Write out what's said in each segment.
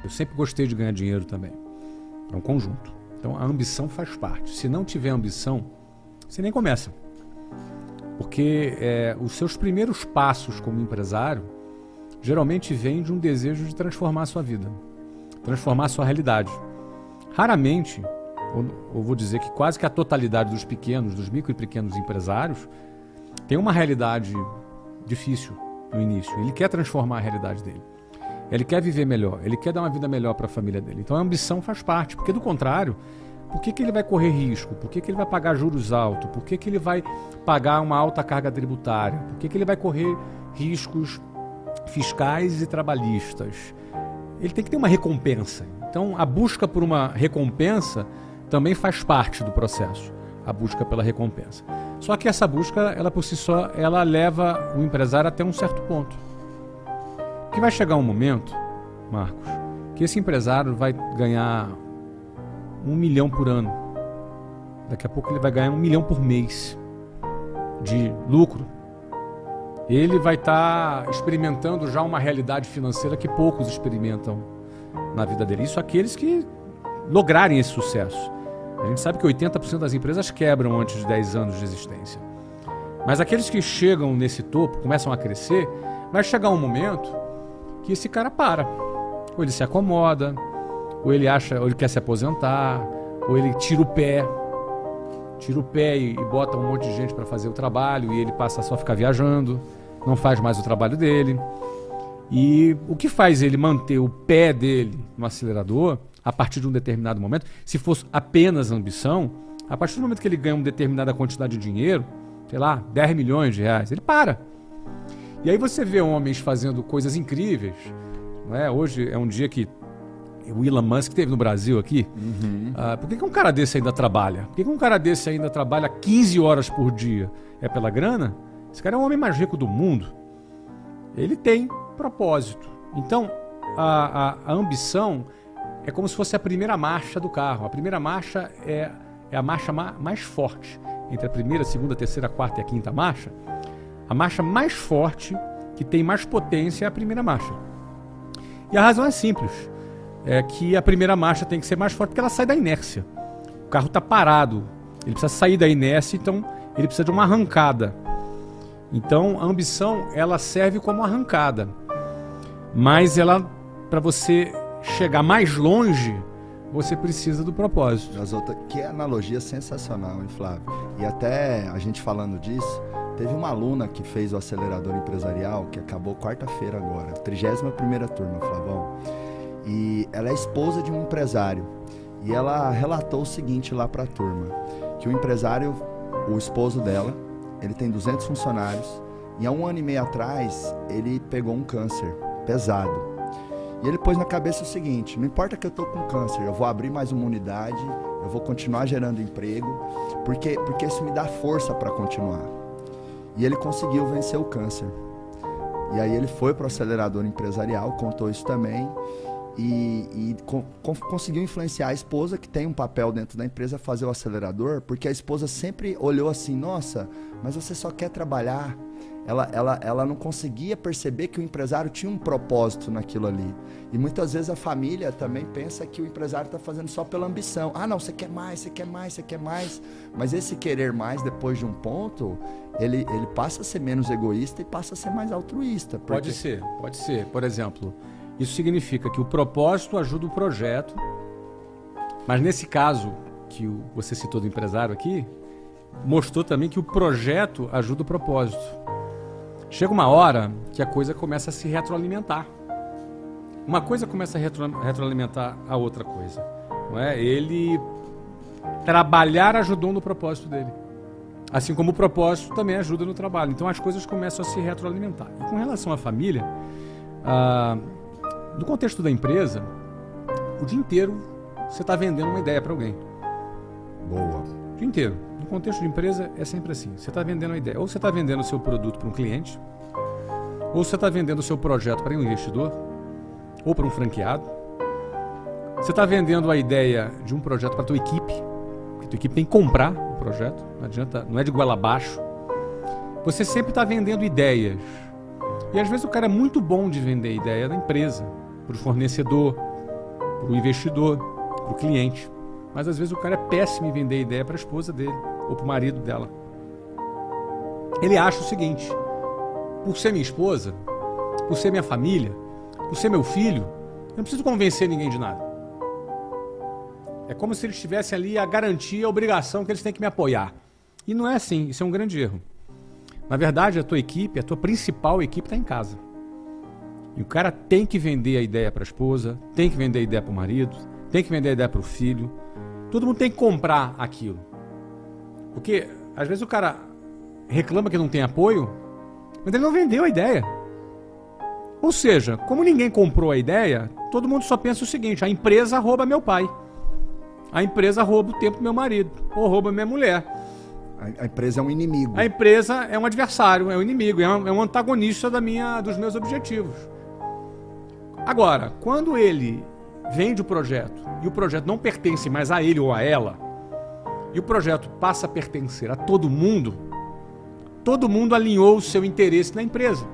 Eu sempre gostei de ganhar dinheiro também. É um conjunto. Então a ambição faz parte. Se não tiver ambição, você nem começa. Porque os seus primeiros passos como empresário geralmente vêm de um desejo de transformar a sua vida, transformar a sua realidade. Raramente, ou vou dizer que quase que a totalidade dos pequenos, dos micro e pequenos empresários, tem uma realidade difícil no início. Ele quer transformar a realidade dele. Ele quer viver melhor, ele quer dar uma vida melhor para a família dele. Então a ambição faz parte, porque do contrário, por que ele vai correr risco? Por que ele vai pagar juros altos? Por que ele vai pagar uma alta carga tributária? Por que ele vai correr riscos fiscais e trabalhistas? Ele tem que ter uma recompensa. Então a busca por uma recompensa também faz parte do processo, a busca pela recompensa. Só que essa busca, ela por si só, ela leva o empresário até um certo ponto. Que vai chegar um momento, Marcos, que esse empresário vai ganhar 1 milhão por ano. Daqui a pouco ele vai ganhar 1 milhão por mês de lucro. Ele vai estar experimentando já uma realidade financeira que poucos experimentam na vida dele. Isso aqueles que lograrem esse sucesso. A gente sabe que 80% das empresas quebram antes de 10 anos de existência. Mas aqueles que chegam nesse topo, começam a crescer, vai chegar um momento que esse cara para. Ou ele se acomoda, ou ele quer se aposentar, ou ele tira o pé e bota um monte de gente para fazer o trabalho e ele passa a só ficar viajando, não faz mais o trabalho dele. E o que faz ele manter o pé dele no acelerador, a partir de um determinado momento, se fosse apenas ambição, a partir do momento que ele ganha uma determinada quantidade de dinheiro, sei lá, 10 milhões de reais, ele para. E aí você vê homens fazendo coisas incríveis, não é? Hoje é um dia que o Elon Musk esteve no Brasil aqui. Por que um cara desse ainda trabalha? Por que um cara desse ainda trabalha 15 horas por dia? É pela grana? Esse cara é o homem mais rico do mundo. Ele tem propósito. Então, a ambição é como se fosse a primeira marcha do carro. A primeira marcha é a marcha mais forte. Entre a primeira, segunda, terceira, quarta e a quinta marcha, a marcha mais forte, que tem mais potência, é a primeira marcha. E a razão é simples. É que a primeira marcha tem que ser mais forte porque ela sai da inércia. O carro está parado. Ele precisa sair da inércia, então ele precisa de uma arrancada. Então a ambição, ela serve como arrancada. Mas ela, para você chegar mais longe, você precisa do propósito. Que analogia sensacional, hein, Flávio? E até a gente falando disso, teve uma aluna que fez o acelerador empresarial, que acabou quarta-feira agora, 31ª turma, Flavão. E ela é esposa de um empresário. E ela relatou o seguinte lá para a turma, que o empresário, o esposo dela, ele tem 200 funcionários, e há 1 ano e meio atrás, ele pegou um câncer pesado. E ele pôs na cabeça o seguinte: não importa que eu estou com câncer, eu vou abrir mais uma unidade, eu vou continuar gerando emprego, porque isso me dá força para continuar. E ele conseguiu vencer o câncer. E aí ele foi para o acelerador empresarial, contou isso também, e conseguiu influenciar a esposa, que tem um papel dentro da empresa, a fazer o acelerador, porque a esposa sempre olhou assim: nossa, mas você só quer trabalhar. Ela não conseguia perceber que o empresário tinha um propósito naquilo ali. E muitas vezes a família também pensa que o empresário está fazendo só pela ambição. Ah, não, você quer mais, você quer mais, você quer mais. Mas esse querer mais, depois de um ponto, ele passa a ser menos egoísta e passa a ser mais altruísta. Pode ser. Por exemplo, isso significa que o propósito ajuda o projeto, mas nesse caso que você citou do empresário aqui, mostrou também que o projeto ajuda o propósito. Chega uma hora que a coisa começa a se retroalimentar. Uma coisa começa a retroalimentar a outra coisa. Não é? Ele trabalhar ajudou no propósito dele. Assim como o propósito também ajuda no trabalho. Então as coisas começam a se retroalimentar. E com relação à família, no contexto da empresa, o dia inteiro você está vendendo uma ideia para alguém. Boa. O dia inteiro. No contexto de empresa é sempre assim. Você está vendendo uma ideia. Ou você está vendendo o seu produto para um cliente, ou você está vendendo o seu projeto para um investidor, ou para um franqueado. Você está vendendo a ideia de um projeto para a tua equipe, porque a tua equipe tem que comprar o projeto. Não adianta, não é de goela abaixo. Você sempre está vendendo ideias. E às vezes o cara é muito bom de vender ideia da empresa, para o fornecedor, para o investidor, para o cliente. Mas às vezes o cara é péssimo em vender ideia para a esposa dele ou para o marido dela. Ele acha o seguinte: por ser minha esposa, por ser minha família, por ser meu filho, eu não preciso convencer ninguém de nada. É como se eles tivessem ali a garantia, a obrigação que eles têm que me apoiar. E não é assim, isso é um grande erro. Na verdade, a tua equipe, a tua principal equipe está em casa. E o cara tem que vender a ideia para a esposa, tem que vender a ideia para o marido, tem que vender a ideia para o filho. Todo mundo tem que comprar aquilo. Porque às vezes o cara reclama que não tem apoio, mas ele não vendeu a ideia. Ou seja, como ninguém comprou a ideia, todo mundo só pensa o seguinte: a empresa rouba meu pai. A empresa rouba o tempo do meu marido, ou rouba minha mulher. A empresa é um inimigo. A empresa é um adversário, é um inimigo, é um antagonista dos meus objetivos. Agora, quando ele vende o projeto e o projeto não pertence mais a ele ou a ela, e o projeto passa a pertencer a todo mundo alinhou o seu interesse na empresa.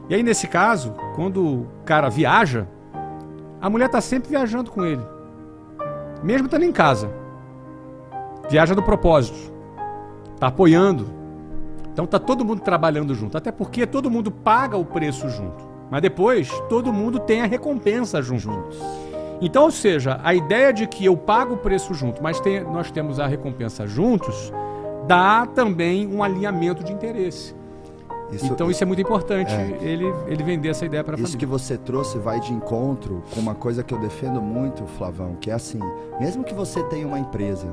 E aí, nesse caso, quando o cara viaja, a mulher está sempre viajando com ele, mesmo estando em casa. Viaja no propósito, está apoiando. Então está todo mundo trabalhando junto, até porque todo mundo paga o preço junto, mas depois todo mundo tem a recompensa juntos. Então, ou seja, a ideia de que eu pago o preço junto, mas nós temos a juntos, dá também um alinhamento de interesse. Então isso é muito importante, ele vender essa ideia para a família. Isso que você trouxe vai de encontro com uma coisa que eu defendo muito, Flavão, que é assim: mesmo que você tenha uma empresa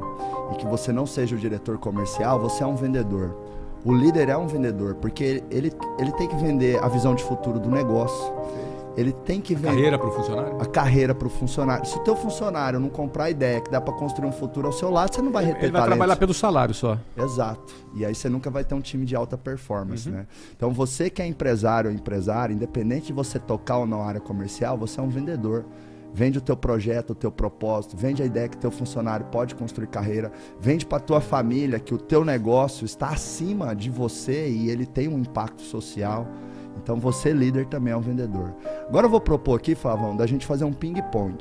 e que você não seja o diretor comercial, você é um vendedor. O líder é um vendedor, porque ele tem que vender a visão de futuro do negócio. Ele tem que vender a carreira para o funcionário. A carreira para o funcionário. Se o teu funcionário não comprar a ideia que dá para construir um futuro ao seu lado, você não vai reter Ele vai trabalhar pelo salário só. Exato. E aí você nunca vai ter um time de alta performance, né? Então você que é empresário ou empresária, independente de você tocar ou não a área comercial, você é um vendedor. Vende o teu projeto, o teu propósito, vende a ideia que teu funcionário pode construir carreira, vende para tua família que o teu negócio está acima de você e ele tem um impacto social. Então você, líder, também é um vendedor. Agora eu vou propor aqui, Flavão, da gente fazer um ping-pong.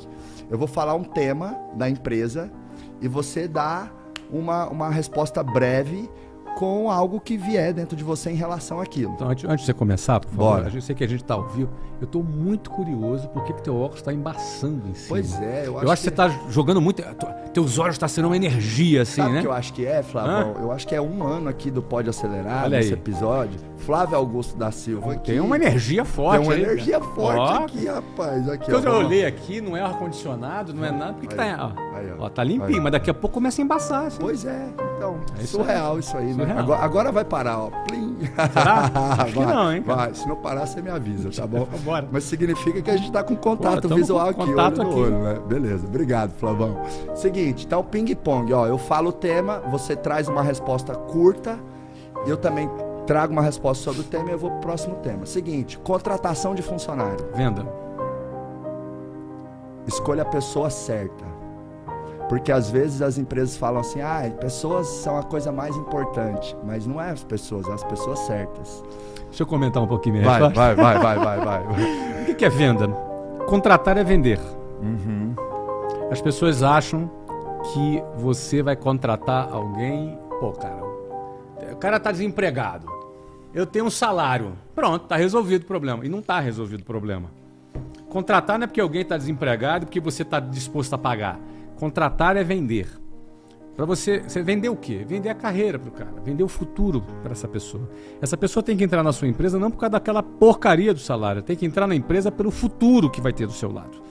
Eu vou falar um tema da empresa e você dá uma resposta breve com algo que vier dentro de você em relação àquilo. Então, antes de você começar, por favor, Bora. Eu sei que a gente está ao vivo, eu estou muito curioso porque que teu óculos está embaçando em cima. Pois é, eu acho que você está jogando muito, teus olhos estão sendo uma energia assim, Sabe né? o que eu acho que é, Flavão? Eu acho que é 1 ano aqui do Pode Acelerar, Olha nesse aí. Flávio Augusto da Silva aqui. Tem uma energia forte. Tem uma aí, energia cara. forte aqui, rapaz. Aqui, Quando eu olhei aqui, não é ar-condicionado, não é nada, por que tá... Ó, tá limpinho, mas daqui a pouco começa a embaçar. Assim. Pois é, então, É isso surreal aí. isso aí, né? Surreal. Agora vai parar, ó. Plim. Será? Acho que Vai, não, hein? vai. Se não parar, você me avisa, tá bom? Bora. Mas significa que a gente tá com contato Tamo visual com aqui, contato olho no aqui. olho, né? Beleza, obrigado, Flavão. Seguinte, então ping-pong, ó. Eu falo o tema, você traz uma resposta curta, eu também trago uma resposta sobre o tema e eu vou pro próximo tema. Seguinte, contratação de funcionário. Venda. Escolha a pessoa certa. Porque às vezes as empresas falam assim, pessoas são a coisa mais importante. Mas não é as pessoas certas. Deixa eu comentar um pouquinho minha resposta. Vai. O que é venda? Contratar é vender. Uhum. As pessoas acham que você vai contratar alguém... Pô, cara, o cara tá desempregado. Eu tenho um salário. Pronto, tá resolvido o problema. E não tá resolvido o problema. Contratar não é porque alguém tá desempregado, porque você tá disposto a pagar. Contratar é vender. Para você vender o quê? Vender a carreira pro cara, vender o futuro para essa pessoa. Essa pessoa tem que entrar na sua empresa não por causa daquela porcaria do salário, tem que entrar na empresa pelo futuro que vai ter do seu lado.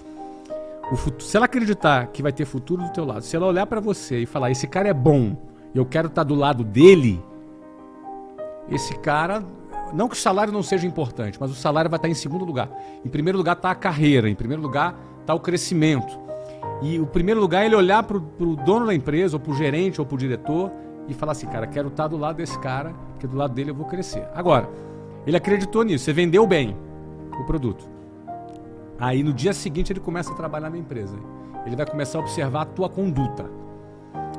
Se ela acreditar que vai ter futuro do teu lado, se ela olhar para você e falar, esse cara é bom, e eu quero estar do lado dele, esse cara, não que o salário não seja importante, mas o salário vai estar em segundo lugar. Em primeiro lugar está a carreira, em primeiro lugar está o crescimento. E o primeiro lugar é ele olhar para o dono da empresa, ou para o gerente, ou para o diretor, e falar assim, cara, quero estar do lado desse cara, porque do lado dele eu vou crescer. Agora, ele acreditou nisso, você vendeu bem o produto. Aí no dia seguinte ele começa a trabalhar na empresa. Ele vai começar a observar a tua conduta.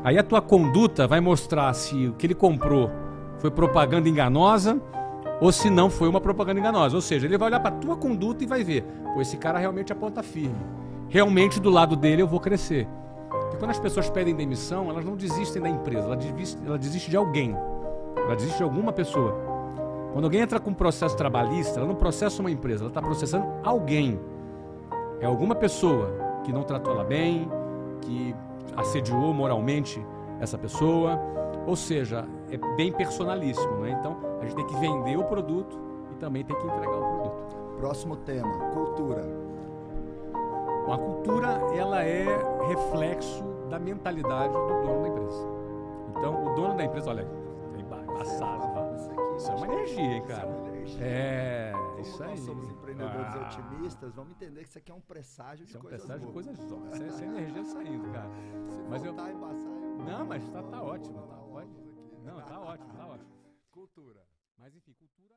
Aí a tua conduta vai mostrar se o que ele comprou foi propaganda enganosa ou se não foi uma propaganda enganosa. Ou seja, ele vai olhar para a tua conduta e vai ver, pô, esse cara realmente é ponta firme. realmente do lado dele eu vou crescer. Porque quando as pessoas pedem demissão, elas não desistem da empresa, ela desiste de alguém. Ela desiste de alguma pessoa. Quando alguém entra com um processo trabalhista, ela não processa uma empresa, ela está processando alguém. É alguma pessoa que não tratou ela bem, que assediou moralmente essa pessoa. Ou seja, é bem personalíssimo, né? Então, a gente tem que vender o produto e também tem que entregar o produto. Próximo tema, cultura. A cultura, ela é reflexo da mentalidade do dono da empresa. Então, o dono da empresa, olha, é embaçado, tá? Isso é uma energia, hein, cara? Isso aí. Nós somos empreendedores otimistas, vamos entender que isso aqui é um presságio de coisas boas. Essa energia saindo, cara. Mas eu embaçar, não, mas tá ótimo. Tá ótimo. Não, tá ótimo. Cultura. Mas enfim, cultura